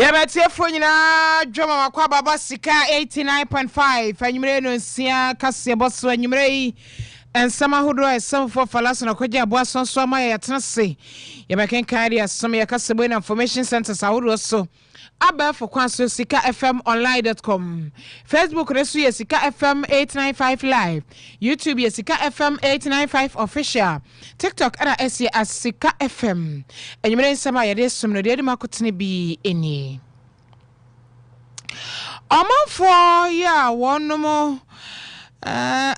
Yabetie fonyina dwoma makwa baba Sikka 89.5 anyumre no nsia kase boso anyumre yi ensama hodo esam for falas na kwaje aboa sonso ama ya tenase yabeken kari asam ya kase boy information center sawodo so aba for kwanso sikkafmonline.com Facebook resu ye Sikka FM 895 live YouTube ye Sikka FM 895 official TikTok ana esi as Sikka FM anyumre nsama ya de sumno de makotene bi eni Amafo ya wonomo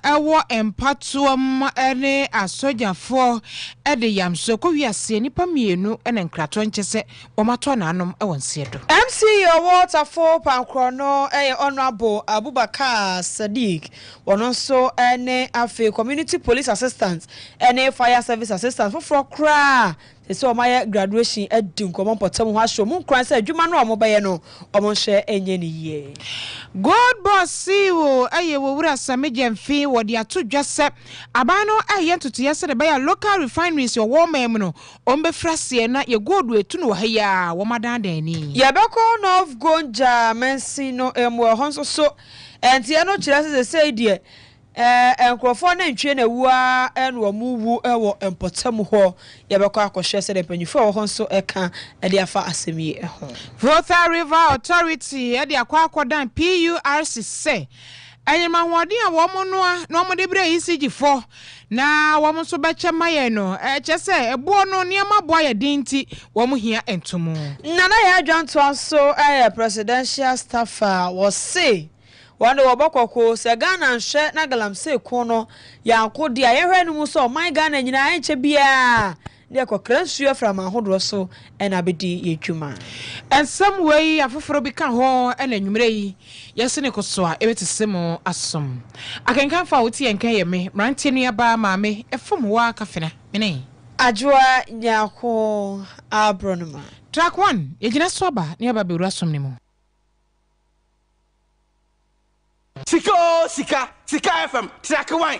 ewo empatuom ene asojafo ede yamso ko wiase nipa mienu ene nkrato nkyese omato nanom ewonse do MC Waterfall Pankrono Honorable Abubakar Sadiq wonso ene afi community police assistant ene fire service assistant for kra so my graduation edin komo potem ho ahwo mun kran say adwuma no omobaye no omonhye enye ni ye God boss siwo wo wura samejemfi wo de atodwase aban no tutu yese de baya local refineries yo wo mam no ombefrase na ye godu etu no haya wo madan dani ye beko North Gonja mensi no emwo honso so entie no kire say die enkrofo na ntwe na wua enwo muwu ewo empotem ho ye beko akohwe se de panyufo wo honso eka de afa asemi ho Volta River Authority de akwakodan PURC say anyama hodi a wo mo noa na mo de bre ECG4 na wo mo so beche maye no chese ebuo no niam aboa ye dinti wo mo hia entomo nana ya adwanto so presidential staffer was say wande wobokoko se Ghana nhwe na galamse ko no yankodi ayehwe no mu so my Ghana nyina enche bia de kokransuo from ahodo so ena bedi yedwuma and some way afoforo bi ka ho ena nwumre yi yese ne koso a ebetesemo asom akenkan fa woti enkan ye me mrante no yaba maame efom wa kafena mene ajwa nyako abronoma track 1 yegina so ba ne yaba bewura som ne mu Sikka FM track 1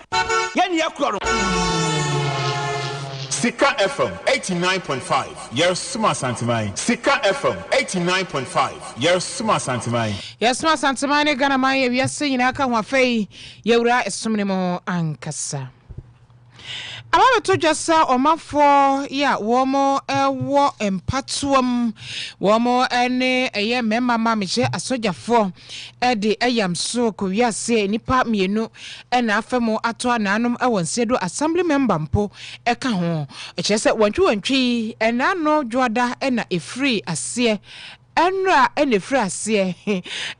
yani yakroro Sikka FM 89.5 yes suma santimai Sikka FM 89.5 yes suma santimai ne gana man ye wiase nyina ka ho afei yewura esomne mo ankasa Ababe to jasa omafo ya womo ewo empatuom womo ene eye memma mameje asojafo ede eyamso ko wiase nipa mienu ena afemo ato ananom ewonsedo assembly member mpo eka ho echese wantwi ena no dwoada ena efree ase enra enefri ase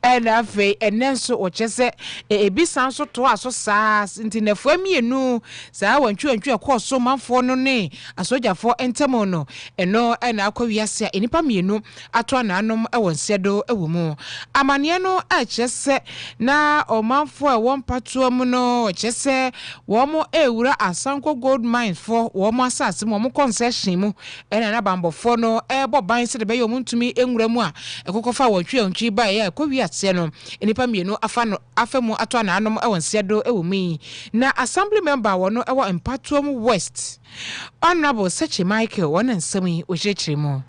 ena fe enenso ochese ebisan so to aso saa ntinefo amienu saa wantwi akoso manfo no ne asojafo entemo no eno ena akwawiase enipa mienu ato ananom ewonsedo ewomu amane no achese na omanfo ewompatuom no ochese womo ewura asanko gold mines for womo asase mo concession mu ena na bambofo no eboban se de be yomuntumi enwura mu ekokofa wantwi ba ya ekwawi ase no enipa mienu afa no afemu ato ananom ewonsedo ewumi na assembly member wono ewo empatuom west honorable Sechi Michael wona nsemi ochichirimo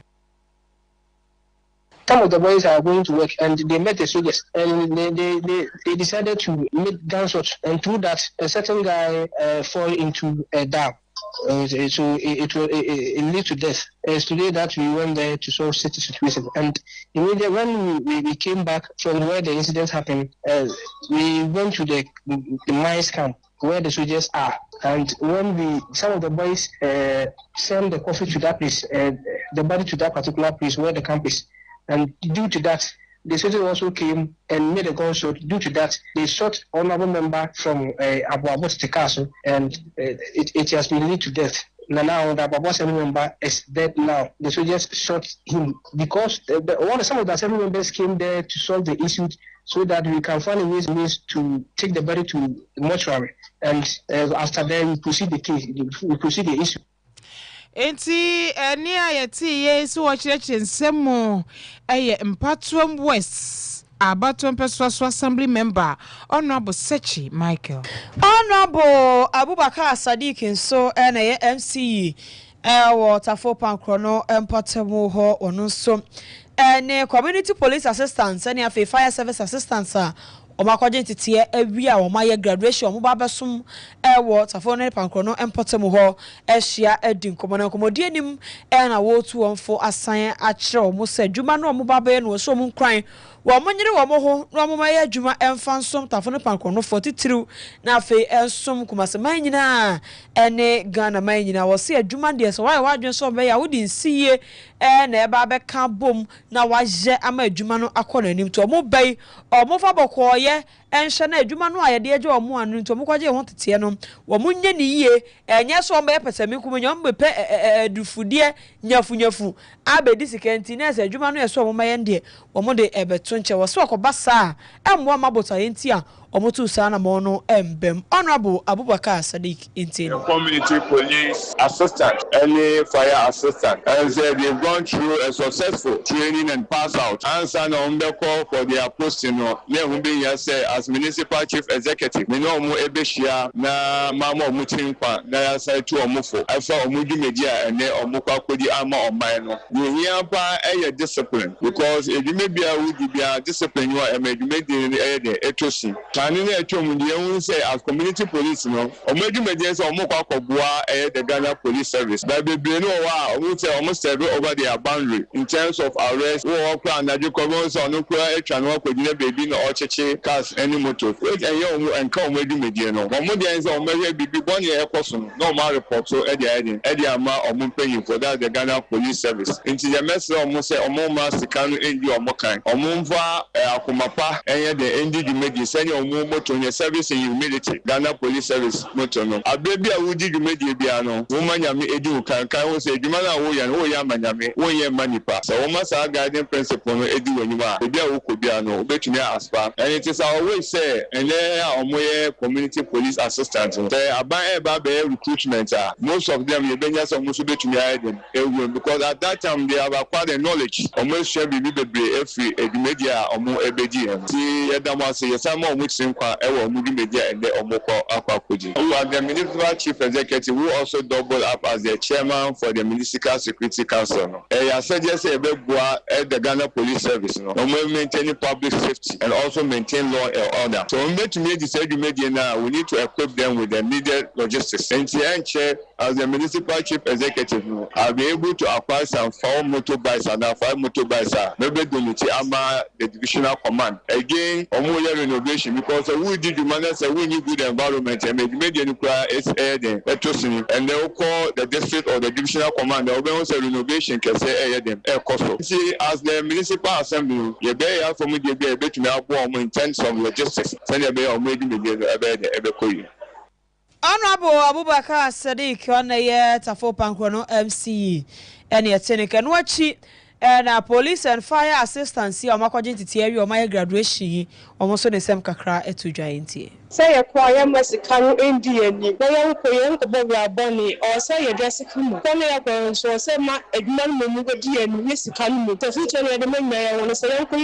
Some of the boys are going to work and they met the soldiers and they decided to make gunshots and through that a certain guy fall into a dam. So it will lead to death. It's today that we went there to solve the situation. And immediately when we came back from where the incident happened, we went to the mines camp where the soldiers are. And when some of the boys sent the coffee to that place, the body to that particular place where the camp is. And due to that, the soldiers also came and made a gunshot. Due to that, they shot honorable member from Abu Castle, and it has been lead to death. Now the Abu assembly member is dead now. The soldiers shot him because some of the assembly members came there to solve the issue so that we can find a means to take the body to the mortuary. And after that, we proceed the case. We proceed the issue. Enti eni ayeti ye so wachireche nsemo eye empatuom west abaton peswaso assembly member honorable Sechi Michael Honorable Abubakar Sadiq nso ena ye MCE Waterfall Pankrono empatemo ho ono so and community police assistants and fire service assistants Omakwaje ntitie awi a omaye graduation omo ba besom ewo tafo ne pankro no empotemu ho ehia adi nkomo na nkomodi anim na wotu wonfo asan akire omo se adwuma no omo ba be no so omo nkran wo monyere wo mo ho no omo maye adwuma emfa nsom tafo ne pankro no 43 na afi ensom kumase man nyina ene Ghana man nyina wo se adwuma de so why wadwen so be ya wodi nsiye na eba be ka bom na waje ama adwuma no akọ nanim to omo bai omo fa bokọ ye enhye na adwuma no ayede agye omo anu to omo kwaje ho tete no wo munye ne yie enye so omo epesami kumunyo mbepe dufudie nyafunyafu abedi sikenti na ese adwuma no yeso omo maye nde omo de ebeto nche wo so akoba saa emwo amabota yenti a omotu sana mono embem Honorable Abubakar Sadiq Intini. Community police assistant, early fire assistant, and said they've gone through a successful training and pass out. Answer on the call for their posting. As municipal chief executive, we know mo ebeshia na mama mutimpa na say to omufo. I saw omudu media and omukwa kodi ama omano. We hear pa discipline because if you may be a discipline you are made the etosi. Say as community police, no, or maybe medians or more the Ghana Police Service. But we almost over their boundary in terms of arrest, war plan, that you come on nuclear and work with baby or cheche cars any motor. And come with the mediano. Or medians or maybe be 1 year person, no more report so Eddie amount of moon paying for that the Ghana Police Service. Into the message almost say or more master can end you or more kind. Or Mumva, Akumapa, and the end the media send your motor on your service in humility. Ghana Police Service motor no. A baby I would do media biano. Woman yami edu can say Jumana Oyan Oyamanyame, Oyan Manipa. So almost our guiding principle no edu when you are. Baby I would biano, bet you aspa. And it is always say and there are community police assistants. They are by recruitment. Most of them you been just almost bet you because at that time they have acquired the knowledge. Almost share be every media or more ebedi. See Edama say some more which ever movie media and the Omoko Akwakuji. Who are the municipal chief executive who also double up as the chairman for the Municipal Security Council. I suggest a beboa at the Ghana Police Service. No, maintaining public safety and also maintain law and order. So we to make this media now, we need to equip them with the needed logistics. And chair as the municipal chief executive, I'll be able to acquire some 4 motorbikes and 5 motorbikes. Maybe donate the divisional command. Again, Omoya renovation because we did the manner say we need good environment and made the nuclear it's air then and they will call the district or the divisional command. There will be renovation can say air them air cost. See, as the municipal assembly, you bear for me to be able to now go in terms of logistics. Send a bear or maybe the Honorable Abubakar Sadiq on the year Tafo Pankrono MCE and your cynic and watch it. And police and fire assistance here, Omakwaje ntitie or my graduation almost the same kakra etu giant. Say a choir must come Indian, the young Koyan Boba Bonnie, or say a Jessica Mo. So say my Edmund Muga dear Miss Kamu, the future of the man, I want to say, Uncle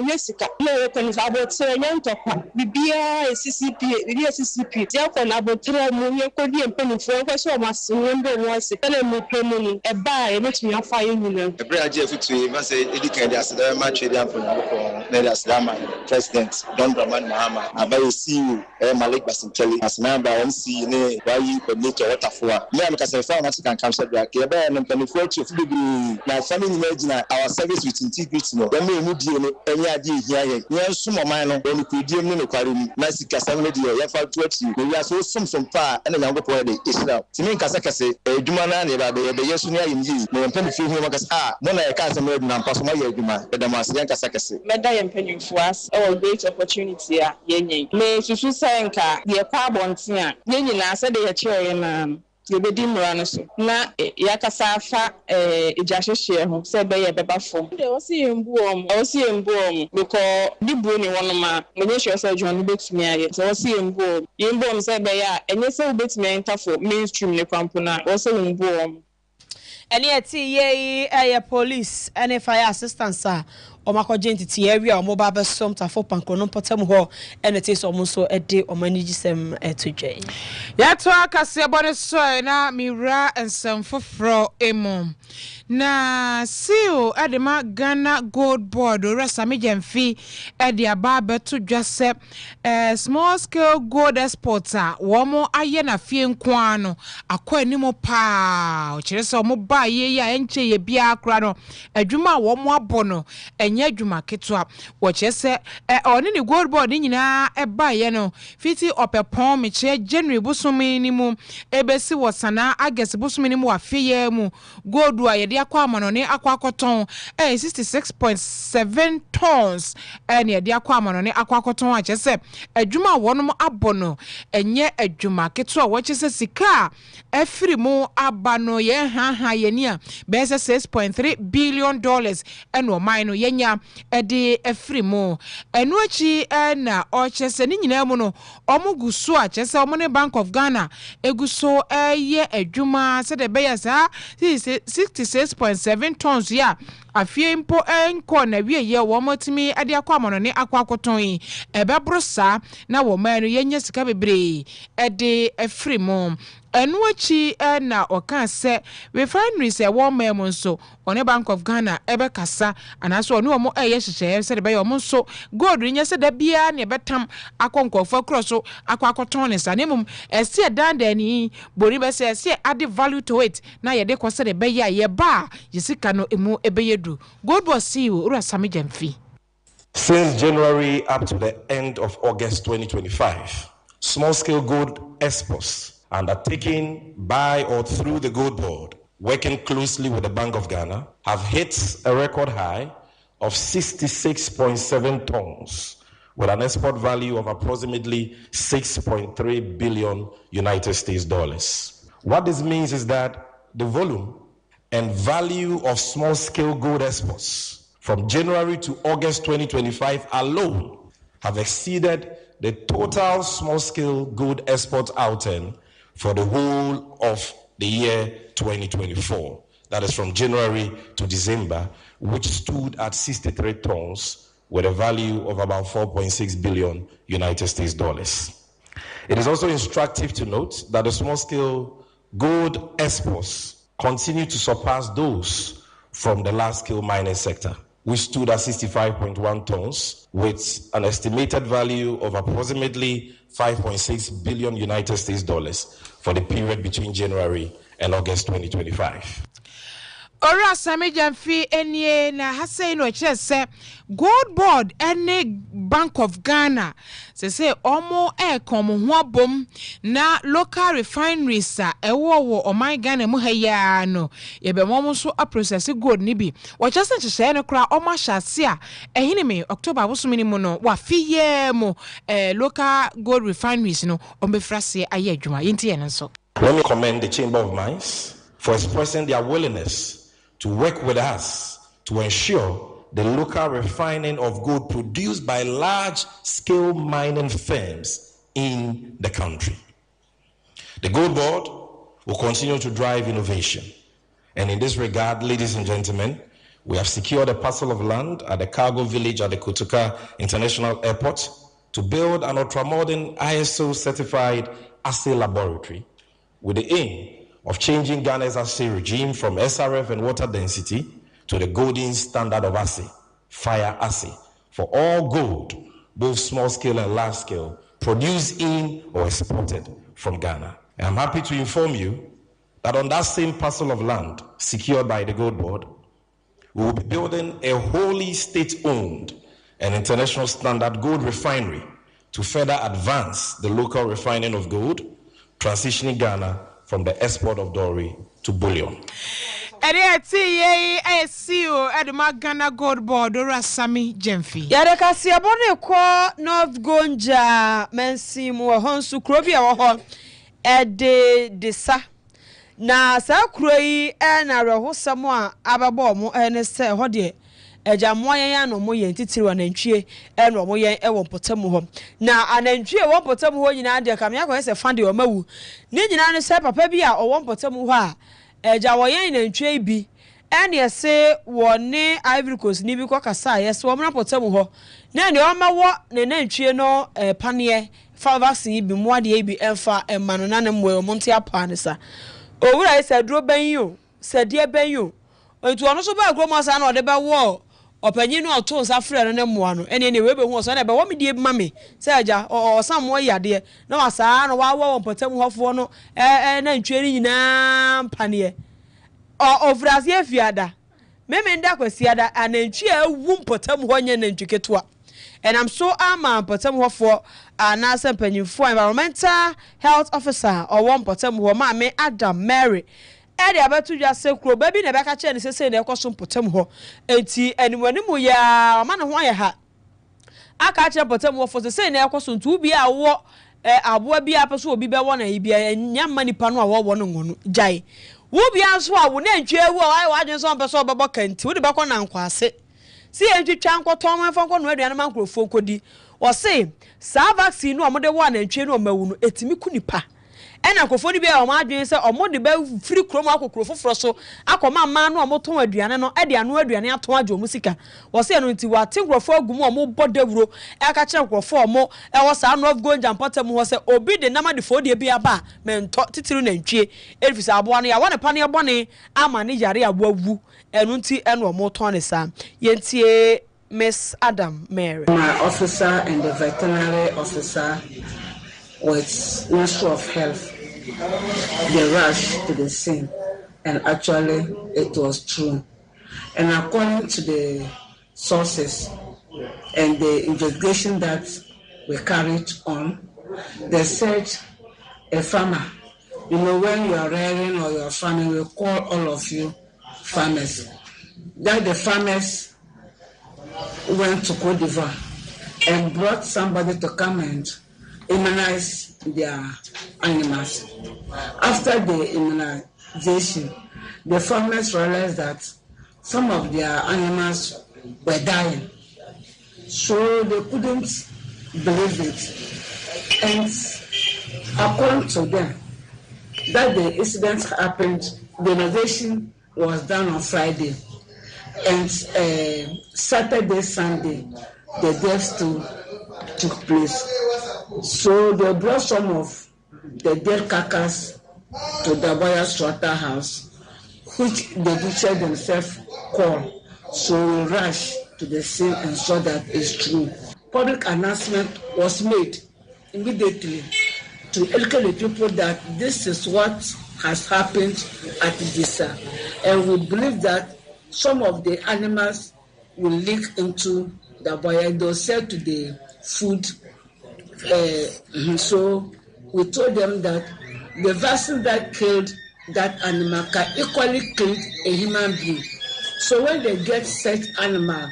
Jessica. No, about say a young talk. BBI, CCP, therefore, about 3 million Kodian penny for us, or must remember was a penny penny, a buy, which we are 5 million. The prayer Jeff to must say, educate us, the match from President Don Draman Mahama. I see you. Malik Basinteli as member MC ne wayi coordinator waterfall me am kasa fa na can come said that e be no penifo chief bibi na family imagine our service with integrity no dem emu die no enya ade ehia ye yen sum oman no oni kudie mu no kware mu na Sikka Kase3 no die ye fa to ati no ya so sum pa na nyango po de isra timi kasa kase eduma na ne ba be yesu ne ayim yi no penifo hu makasa mo na ye ka asem eduna mpa so mo ye eduma e da mas yen kasa kase meda ye penifo as our great opportunity a yenyen me susu nka ye kwa bonten a ye nyina se de ye kire na ye bedi mura so na yakasa afa ejahwehwe ho se be ye beba fo de o si embuom because dibu ni wonoma menye hwe se adwon betumi aye so o si embuom se be ya enye se betumi enter for mainstream ne kwampo na o se embuom ene ati ye police ene fire assistance omakogye ntiti area omo ba besom tafo pankro no potem ho ene te so omo so ede omanigisem etodwe ya to akase bone so na miwra ensem foforo emu na siu adema Ghana Gold Board orasa mejemfi ede aba beto dwase small scale gold exporter womo aye na fie nkwa no akọ animo pa o kire se omo ba ye ya enche ye bia akra no adwuma womo abono enye adwuma ketwa wo kire se oni ni Gold Board nyina eba ye no fiti opepon me kire January busumi ni mu ebesi wosana agesi busumi ni mu afie mu gold wa ye akwa amano ne akwa akoton 66.7 tons ne de akwa amano ne akwa akoton a chese adwuma wonom abono enye adwuma keto a wo chese sika afiri mu abano ye ha ye ni a be $6.3 billion eno man no yenya de afiri mu enu achi na o chese ni nyina mu no omuguso a chese omo ne Bank of Ghana eguso ye adwuma se de be ya sa 66.7 tons ya afie mpo enko na wie ye wo motimi ade akwa amono ne akwa akoton ebebrosa na wo manu yenye sika bebre ede afiri mu enu achi na oka se refinery se wo memu nso one Bank of Ghana ebe kasa anaso onu omo eye hyehyɛ se de be omo nso gold nye se da bia ne betam akonkofo kroso akwa akoton ne sanemum ese danda ni bori be se ese add value to it na ye de kwose de be ya ye ba yesika no emu ebeyedu Gold Board CEO urasami jamfi. Since January up to the end of August 2025, small-scale gold exports undertaken by or through the Gold Board, working closely with the Bank of Ghana, have hit a record high of 66.7 tons, with an export value of approximately $6.3 billion United States dollars. What this means is that the volume and value of small-scale gold exports from January to August 2025 alone have exceeded the total small-scale gold export outing for the whole of the year 2024. That is from January to December, which stood at 63 tons with a value of about $4.6 billion United States dollars. It is also instructive to note that the small-scale gold exports continue to surpass those from the large-scale mining sector, which stood at 65.1 tons with an estimated value of approximately $5.6 billion United States dollars for the period between January and August 2025. Ora sami jamfi enye na hasei no chese Gold Board ene Bank of Ghana se omo komo ho abom na local refineries ewo oman Ghana mu haya no yebe momo so a process gold ni bi wo chese chese no kra omo hyase a ehini me October bosomini mu no wa fiye mo local gold refineries no ombefrase aye adwuma yenti ene so. Let me commend the Chamber of Mines for expressing their willingness to work with us to ensure the local refining of gold produced by large-scale mining firms in the country. The Gold Board will continue to drive innovation. And in this regard, ladies and gentlemen, we have secured a parcel of land at the cargo village at the Kotoka International Airport to build an ultramodern ISO-certified assay laboratory with the aim of changing Ghana's assay regime from SRF and water density to the golden standard of assay, fire assay, for all gold, both small scale and large scale, produced in or exported from Ghana. And I'm happy to inform you that on that same parcel of land secured by the Gold Board, we will be building a wholly state-owned and international standard gold refinery to further advance the local refining of gold, transitioning Ghana from the export of dowry to bullion. I see you at the Ghana Gold Board or Sami Jemfi. Yadekasi abone kwa North Gonja mensi mu honsu krobia wo ho desa na sa kroi na rehosamo a ababo mo ene se ho de ejamoa yan no mo yen titiri anantwie no mo yen ewo potamu ho na anantwie wo potamu ho nyina de kam yakọ se fande o mawu ni nyina no se papa bi a owo potamu ho a eja wo yen anantwie bi ene yese woni Ivory Coast ni bi ko kasa yese wo mra potem ho na ne o mawo ne nantwie no panie fa vaccine bi mo ade bi emfa emano na ne mo monte apa ne sa owura yese duro ban yi o sadie ban yi o otu ono so ba agromo sa na ode be wo opanyi no oto nsa frɛ no ne moa no ene ne we be hu so na be wo me die ma me se aja o sam mo yade na wasa no wa wo potem hofo no na ntwe ni nyina mpane ofrase afiada meme nda kwasiada anantwi awu potem ho nye nantwi ketua and I'm so potem hofo na sempanyimfo environmental health officer or one potem ho ma me Adam Mary ede abatu dwa sekro baby na beka che ne sese na ekoso potem ho enti animanimu ya ma ne ho aye ha aka che potem ho fo sese na ekoso ntu bi a wo aboa bi apeso obi be wo na ibia nyamma nipa no a wo no ngono jai wo bia so a wo na ntwe ewu a wa adwen so ampeso obebo kanti wo de beko na nkwase si entwitwa nkoto man fa nko no aduane man krofo nkodi o se sa vaccine no omode wo na ntwe no mawu no etimi ku nipa ena krofo ni bia o ma adwen se omode ba free krom akokro foforo so akoma man no omoton aduane no ede anu aduane aton ajo musika o se no nti wa tinkrofo agum omo bodawuro aka kire krofo omo e wo sa no of gonja potem ho se obi de nama de fodie bia ba mento titiru na ntwe elfisa abo no ya wone pane bone ama ne yare abo awu enu nti eno omo ton ne sa yentie Miss Adam Mary. My officer and the veterinary officer with Ministry of Health, they rushed to the scene, and actually it was true. And according to the sources and the investigation that we carried on, they said a farmer, you know, when you are rearing or you are farming, we call all of you farmers. That the farmers went to Cote d'Ivoire and brought somebody to come and immunize their animals. After the immunization, the farmers realized that some of their animals were dying. So they couldn't believe it. And according to them, that the incident happened, the innovation was done on Friday. And Saturday, Sunday, the deaths took place. So they brought some of the dead carcass to the Boya slaughterhouse, which the butcher themselves called. So we rushed to the scene and saw that it's true. Public announcement was made immediately to educate the people that this is what has happened at Disa. And we believe that some of the animals will leak into the boya and they'll sell to the food. So we told them that the vaccine that killed that animal can equally kill a human being. So when they get such animal,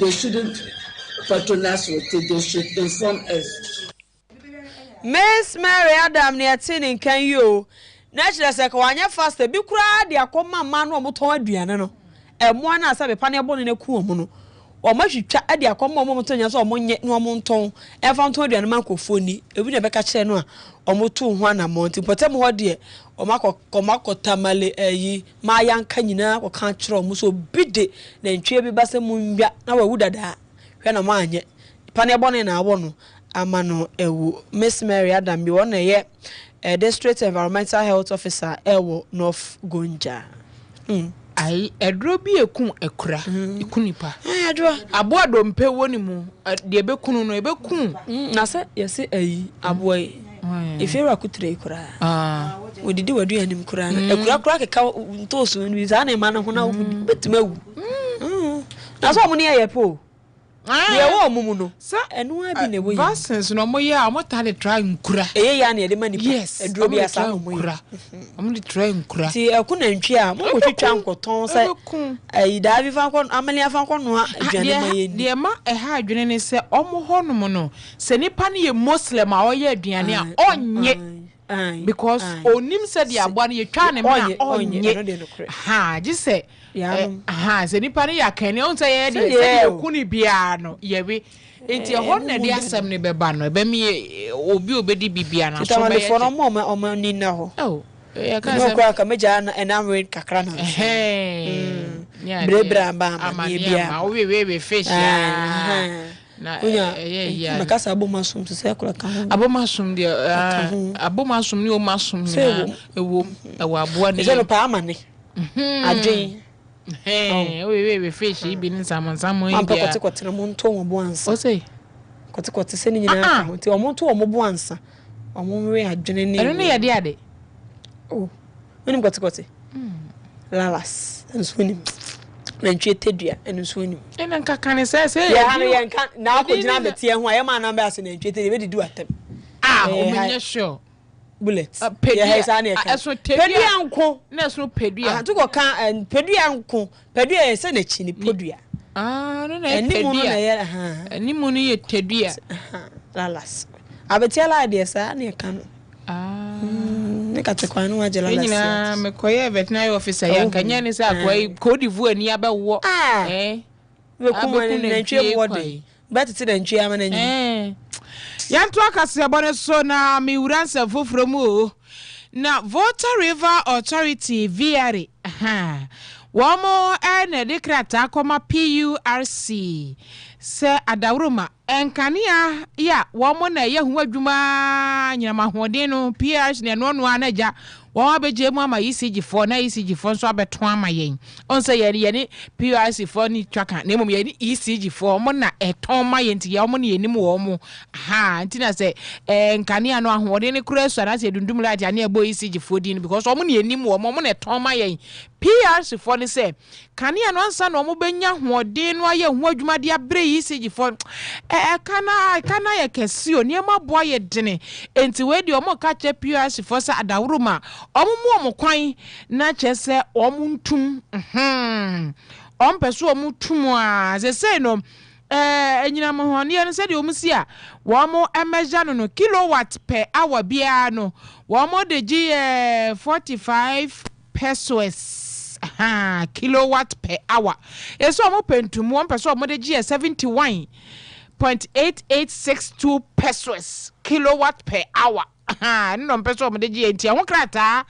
they shouldn't patronize with it, they should inform us. Miss Mary Adam near Tin can you? Natural Sekawanya faster, be cried, the Akoma man or Moton Adriano. And one as a panel in a cool or much chat at the Akoma Montana or Monet no Monton, and found 20 and Marco Funi, a winner Becca Chenua, or Motu one a month, but tell me what dear, or Marco Tamale, my young canina, or can't throw Musso biddy, then Chevy Bassamumbia, now I would have that. When a man yet, Panabon and I won. Amano ewu Miss Mary Adam you want a district environmental health officer ewo North Gonja. Ai edro bi ekun ekura ekunipa. Edro aboa do mpe woni mu de ebekunu no ebekun. Na se yesi ayi aboa yi. Ifewa kutre ekura. We didi wadu anim kura na ekura kura keka ntoso ni za na ma na ho na betima wu. Na so mo ne yepo. Ye wo mumu no sa enu abi ne boyi vaccines no mo ye a mo ta de try nkura ya na ye de mani eduro bi asa no mo nkura mo de try nkura ti eku na ntwi a mo ko twitwa nkoton se ayi da bi fa ko amali afa ko no adwane ma ye ni de ma ha adwane ne se omo ho no mo no se nipa ne ye muslim a o ye aduane a onye because onim said the aboa ne ye twa ne ma onye ha ji se se nipa ne ya kan ne on say ye de kuni bia no ye we enti ho na de asem ne beba no be me obi obedi bibia na so be for no mo ni na ho no kwa ka meja na enamwe kakra na brebra ba ma bia we fish na makasa abomasum to say kula kan abomasum de abomasum ni o masum ni ewo aboa ni je no pa amane adwen we fish bi ni samonsamo yi bia am kote mo nto wo bo ansa o say kote se ni nyina ka ti o mo nto wo bo ansa o mo we adwen ni eno ne ye de ade oh wenim kote lalas ensunim nantwe tedua ensunim ena nka ne se ya hanu ye nka na akogina betie ho aye ma na be ase nantwe tedua be didu atem o menye sure bullets ya hesa na ka pedua nko na so pedua to ko kan pedua nko pedua se na chi ni pedua no na pedua animu no ye tedua lalas abetia la de sa na ka no nekate kwa no agela lasi nyina mekoye veterinary officer yanka nyane se akwa Cote d'Ivoire ni abawo we kuma na ntwe body betete na ntwe ama na nyi yanto akase bone so na miwuransa foforo mu na Volta River Authority VRA womo ene dekrata koma PURC se adawroma enkania ya womo na yehu adwuma nyama hoden no PRC ne no anaja won abeje mu ama ECG4 na ECG4 so abeto ama yen onse ye PRC4 ni twaka na mum ye ECG4 mo na eton ma yen ti ye mo na yenim wo mo ntina se enkania no ahoden ne kura so na se dundum light ane ebo ECG4 din because mo na yenim wo mo na eton ma yen PRC4 ni se kania no ansa no mo benya hoden no aye hu adwuma de abre ECG4 kana ye kesi oni ma boa ye dene enti we di omo ka che PRC4 sa adawroma omo kwan na chese omuntum ompeso omutum a ze say no enyina mo hone ye se de omusi a wo mo emeja no kilowatt per hour bia no wo mo de gi 45 pesos kilowatt per hour eso mo pentum wo peso mo de gi 71.8862 pesos kilowatt per hour no peso mo de gi enti ho krata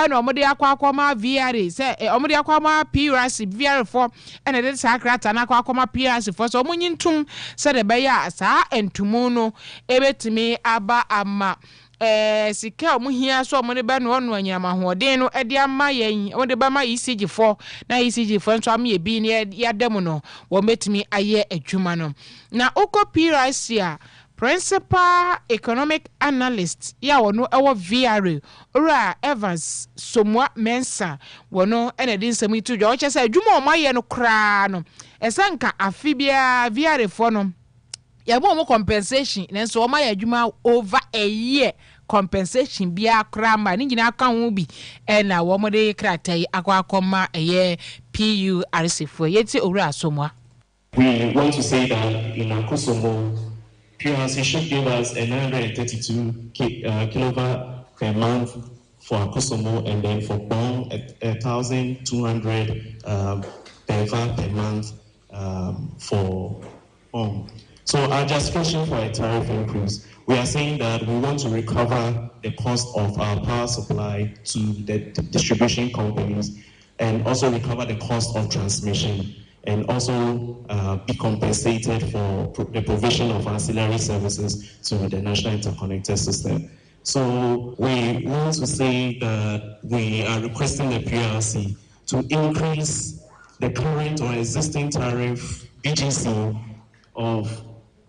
no mo de akwa VRA se mo de akwa PRC VR4 ene de sa krata na akwa PRC4 so mo nyintum se de be ya sa entumu no ebetimi aba ama sika mo hia so mo de ba no no anyama hoden no e de ama yen mo de ba ma ECG4 na ECG4 so am ye bi ne ya dem no wo metimi aye adwuma no na oko PRC a principal economic analyst ya wono ewo VRA ora Evans Somwa Mensa wono ene din sami to jo che say adwuma o maye no kra no esanka afibia VRA fo no ya bo compensation nenso o maye adwuma over a year compensation bia krama ni nyina aka ho bi na wo mo de kratai akwa eye PURC fo yeti owura Somwa. We want to say that in Akusumo PRC should give us a 932 kilowatt per month for Akusumo, and then for Bong 1,200 per month for Bong. So our justification for a tariff increase, we are saying that we want to recover the cost of our power supply to the distribution companies, and also recover the cost of transmission, and also be compensated for the provision of ancillary services to the National Interconnected System. So we want to say that we are requesting the PRC to increase the current or existing tariff BGC of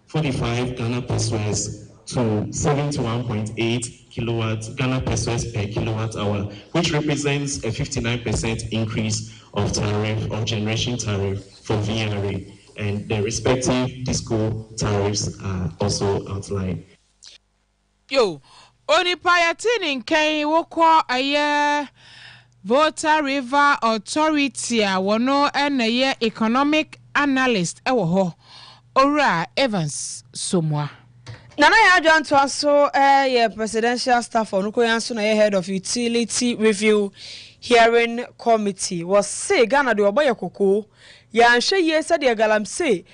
45 Ghana pesos to 71.8 kilowatt Ghana pesos per kilowatt hour, which represents a 59% increase of tariff or generation tariff for VRA, and the respective disco tariffs are also outlined. Yo, oni payatini nkai woko aye Volta River Authority wono ene economic analyst ewo ho ora Evans Somwa. Nana ya John to so presidential staff on Ukoyanso na head of utility review hearing committee was say Ghana de oboye koko ya nhwe ye said de galam say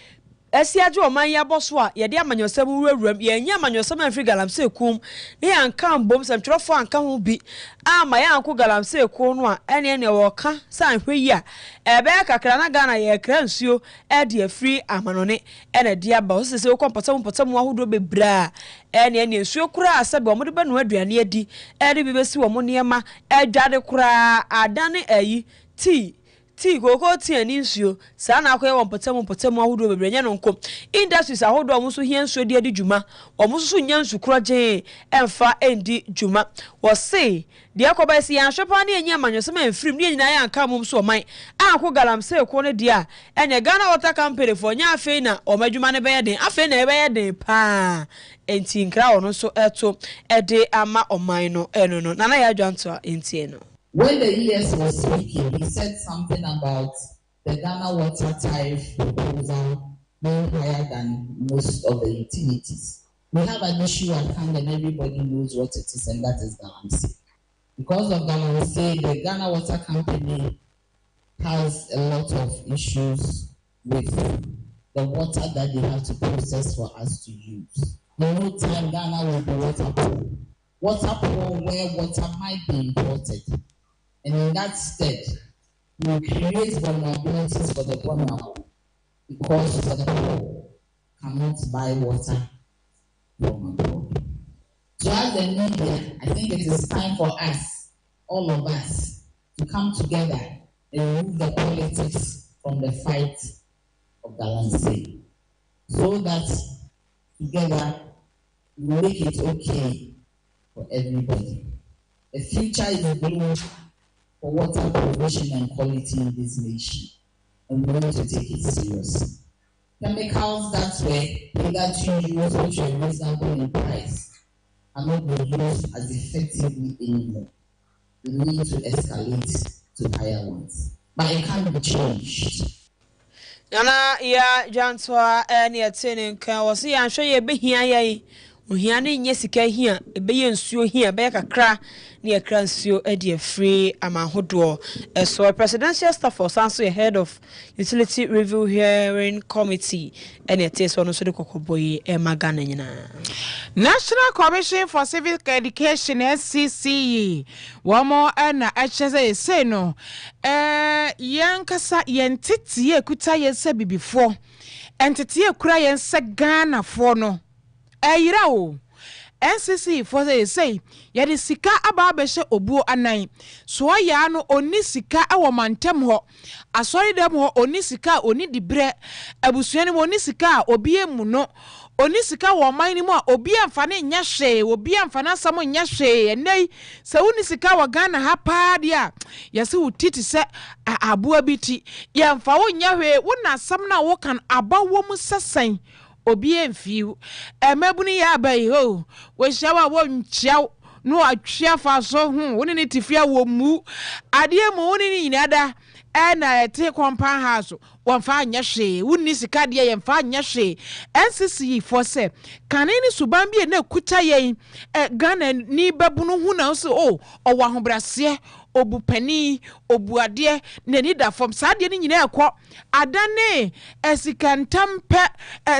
Esiaje oman ya boso a ye de amanyosem wurawuram ye nya amanyosem afri galamse kum ne anka mbom samtwerofo anka ho bi ama ya anko galamse kum no a ene wo ka san hweyi a ebe kakra na Ghana ye kra nsuo e de afri amanone ene de aba o sese kompotam ahodo bebra ene nsuo kura asabe omo de ba no aduane adi e de bibesi wo mo niema adwade kura adane ayi ti koko ti ani nsuo sa na akoye wonpotam ahodo bebrenya no nkom industries ahodo omo so hia nsuo de adi dwuma omo so nya nsu kroje emfa endi dwuma wo se de akoba si ya hwepa na enya manyosem amfrim ne nyina ya anka mum so oman akọ galamse ko ne dia enye Ghana Water Company for nya afei na omadwuma ne be den afei na ebe ye den pa enti nkra ono so eto ede ama oman no eno no nana ya adwanto a enti eno. When the ES was speaking, he said something about the Ghana water tariff proposal being higher than most of the utilities. We have an issue at hand and everybody knows what it is, and that is galamsey. Because of galamsey, the Ghana Water Company has a lot of issues with the water that they have to process for us to use. In no time, Ghana will be water poor. Water poor where water might be imported. And in that state, we create vulnerabilities for the vulnerable because the poor cannot buy water from abroad. So as the media, I think it is time for us, all of us, to come together and remove the politics from the fight of galamsey, so that together we make it okay for everybody. The future is blue for water provision and quality in this nation, and we need to take it serious. Chemicals that were hitherto used, which were reasonable in price, are not being used as effectively anymore. We need to escalate to higher ones, but it can't be changed. Nana ya jantwa ene atene kan wo se ya hwe ye behia ye ohia ne nye sika hia ebeye nsuo hia be kakra ne yakra nsuo ade afri amahodo so presidential staff for sanso head of utility review hearing committee ene ate no so de kokoboyi e magana nyina. National Commission for Civic Education NCCE womo na acheze say no yankasa yentiti ekuta yense bibifo entiti ekura yense Ghana fo no ayira o NCC for say yede sika aba abehye obuo anan so ya no oni sika awo mantem ho asori dem ho oni sika oni dibre abusuani mo oni sika obi emu no oni sika wo man ni mu a obi amfa ne nya hwe obi amfa na asamo nya hwe enei se oni sika wa Ghana ha pa dia yese utiti se abua biti ya mfa wo nya hwe wo na asam na wo kan abawo mu sesan obi emfiu emabuni ya abai ho we shawa wo nchiaw no atwea fa so woni ne tifia wo mu ade mu woni ni nyinada na ete compound house wonfa anya hwe woni sika de ye mfa anya hwe NCC for say kanini suban bi na kuta yen Ghana ni babunu hu na so owo ahobrase obupani obuade na ni da fom saade ni nyina ekọ adane esikantampe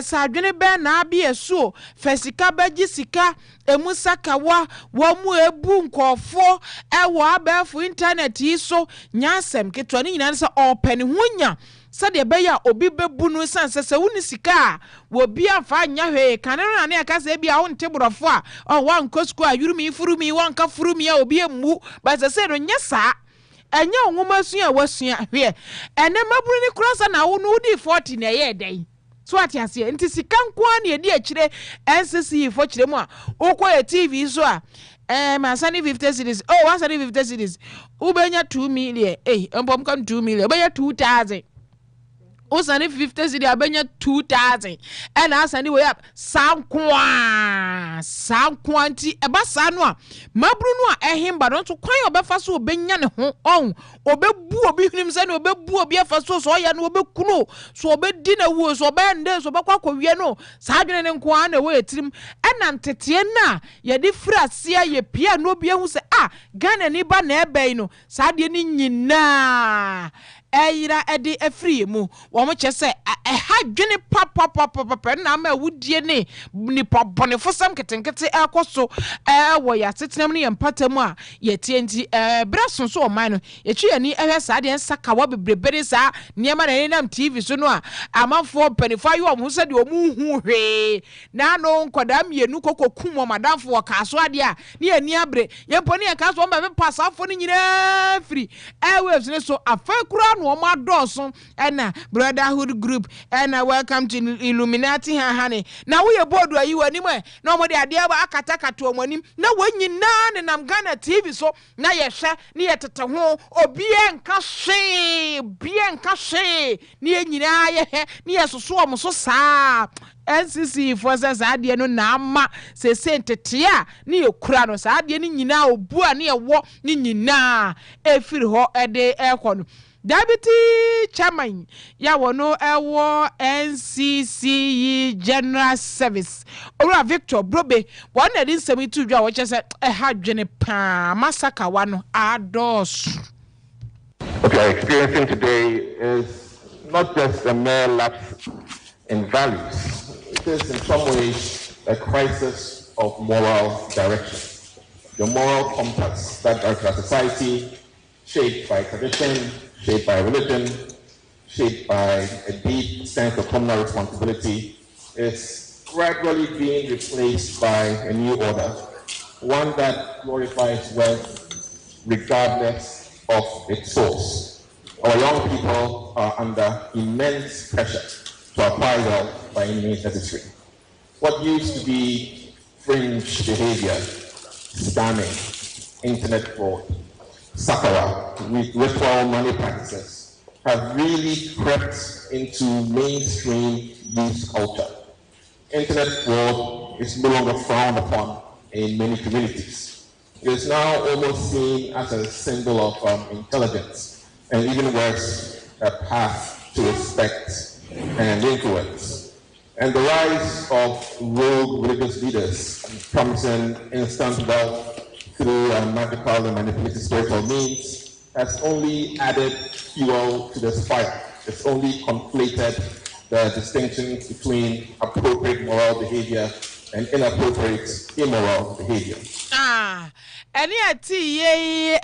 sadwene be na abie so fesika baji sika emusakawa wo mu ebu nkofo ewo abafu internet yi so nyasem ketwa ni nyina se opani hunya sade beya obi bebu no sanse se woni sika wo bia fa nya hwe kanero na aka se bia wo nteborofo a wa nkosku a yurumi furumi wa nka furumi a obi emu ba se no nya sa enya onwoma sua wasua hwe ene maburu ni krosa na wo no di 40 na ye dai so atiase nti sika nkoa na edi akire NCC fo kire mu a okwa TV so a masani 50 cities wasani 50 cities ubenya 2 million mbom kan 2 million ubenya 2000 osani 50 cedi abenya 2000 ena asani we up sankwa nti eba sanu a mabru no a ehimba no to kwan obefa so obenya ne ho obebu obi hnim se ne obebu obi afa so ya no obekuno so obedi na wuo so obende so bekwa kwawie no saa dwene ne nko a na we etirim ena ntetie na ye di frasia ye pia no obi ehu se Ghana ni ba na ebe no saa de ni nyina eyira edi efri mu wo mo che se ha dwene papa na ma wudie ne nipa bonefo sam ketenkete ekoso wo ya tetenam ne yempatamu a yetie nti braso so o man no yetu ani ehwe sa de nsaka wa bebrebere sa niema na nam TV so no a amanfo panifo ayo mo se de o mu hu hwe na no nkoda mienu kokokum mo madamfo wo kaso ade a ne ani abre yempo ne kaso ma me pasafo ne nyina free waves ne so afekura no ma doso na brotherhood group na welcome to Illuminati hane na wo ye bodu ayi wani mo na mo de ade aba akatakata o manim na wanyina ne nam Ghana TV so na ye hwe ne ye tete ho obi enka hwe ne ye nyina ye he ne ye soso o mo so saa NCC for ade no na ama se sentete a ne ye kura no saa ade ne nyina obu a ne ye wo ne nyina efiri ho ede ekono Deputy Chairman ya wono ewo NCC General Service Ora Victor Brobe one na din semi tu dwa wo chese ha dwene pa masaka wano ados. What we are experiencing today is not just a mere lapse in values. It is in some ways a crisis of moral direction. The moral compass that our society, shaped by tradition, shaped by religion, shaped by a deep sense of communal responsibility, is gradually being replaced by a new order, one that glorifies wealth regardless of its source. Our young people are under immense pressure to acquire wealth by any means necessary. What used to be fringe behavior, scamming, internet fraud, sakara, ritual money practices have really crept into mainstream youth culture. Internet fraud is no longer frowned upon in many communities. It is now almost seen as a symbol of intelligence, and even worse, a path to respect and influence. And the rise of rogue religious leaders promising instant wealth through magical and manipulative spiritual means has only added fuel to this fire. It's only conflated the distinctions between appropriate moral behavior and inappropriate immoral behavior. Any ati ye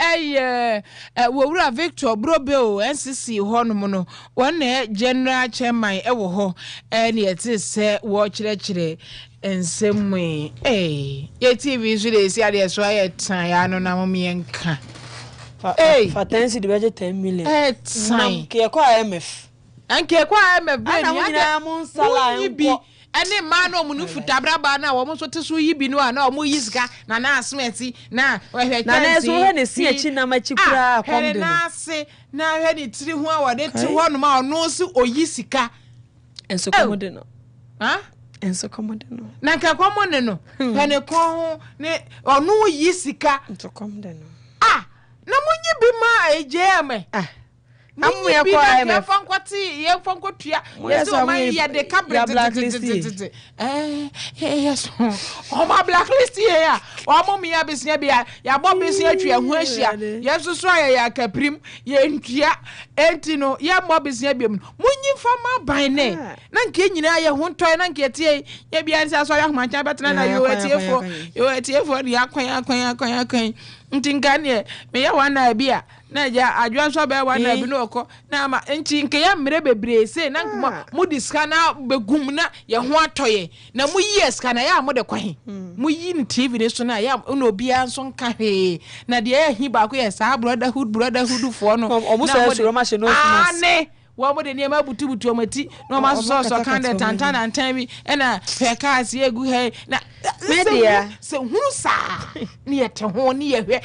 Wowura Victor Brobeo NCC hono no one general chairman ewo ho any ati se wo chire ensemi ye TV so dey see ade so aye tan ya no na mo mienka fatansi de budget 10 million tan ke kwa IMF anke kwa IMF be ni ya mun sala enko ene ma no mu no futabra ba na wo mo so te so yibi no na mo yisika na na asmeti na we na so he ne si achi na machi kura komde na se na he ni tiri ho a wode ti ho no ma no so oyisika enso komode no enso komode no na ka komode no he ne ko ne onu yisika enso komode no na munyi bi ma ejeme amu ya kwa ya fankwati ya fankwatua yeso man ya de cabinet yes o ma blacklist ya o mo mi ya besia bia ya bo besia atwa hu ahia yeso so ya kaprim ya ntua entino ya mo besia bia mu munyi fama ban ne na nke nyina ya hu ntoy na nke tie ya bia nsa so ya hmancha betena na yo etiefo ni akwan ntingane me ya wana bia na ja adwa so be wana bi no oko na ma nti nke ya mre bebre se na mu diska na begum na ye ho atoye na mu yes kana ya mu de kwan mu yi ni TV ne so na ya no bia nso nka he na de ya hi ba ko ya sa brotherhood fo no o mu so so ma she no ne wo mo de ne ma butubutu o mati no ma so kan de tantan antan bi na pekase egu he na media se hunu sa ne ye te ho ne ye hwe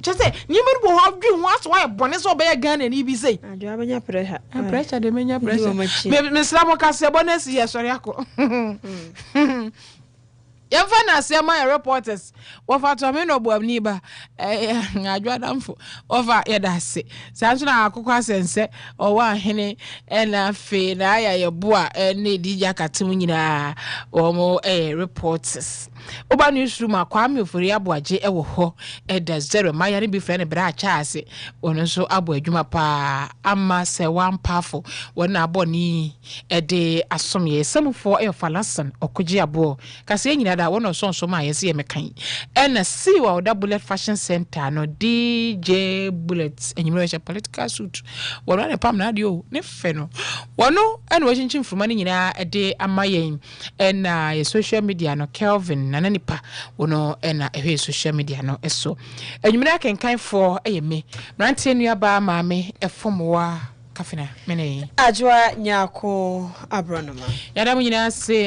chese ni me bo ho dwi ho aso wa bone so be Ghana ni bi sei adwa banya pressure de menya pressure me slam ka se bonus ye sori akọ Yɛmfa na asɛm reporters wɔfa to me no boamni ba adwadamfo wɔfa yɛda ase saa nso na akokɔ asɛnsɛ ɔwɔ ahene ɛna fe na aya yɛboa ne digya katem nyinaa wɔn reporters oba newsroom akwame ofori aboagye ɛwɔ hɔ ɛda 0 maya ne bi fɛ ne bra acha ase wɔn nso abo adwuma pa ama sɛ wampafo wɔn na abɔni ɛde asomye samfo falasan ɔkɔgye abo kase nyina da wɔn so ma yɛse yɛmekan ɛna see wa oda bullet fashion center no DJ Bullet enyimre hye political suit wɔn na pam na de o ne fɛ no wɔn ɛna wɔkyinkyin furuma ne nyina ɛde ama yɛn ɛna yɛ social media no Kelvin na nipa wɔn ɛna ɛhwɛ social media no ɛso enyimre akenkan for ɛyɛ me mrantie nuaba maame ɛfomwa kafina mene ajwa nyako abronoma yada mu nyina se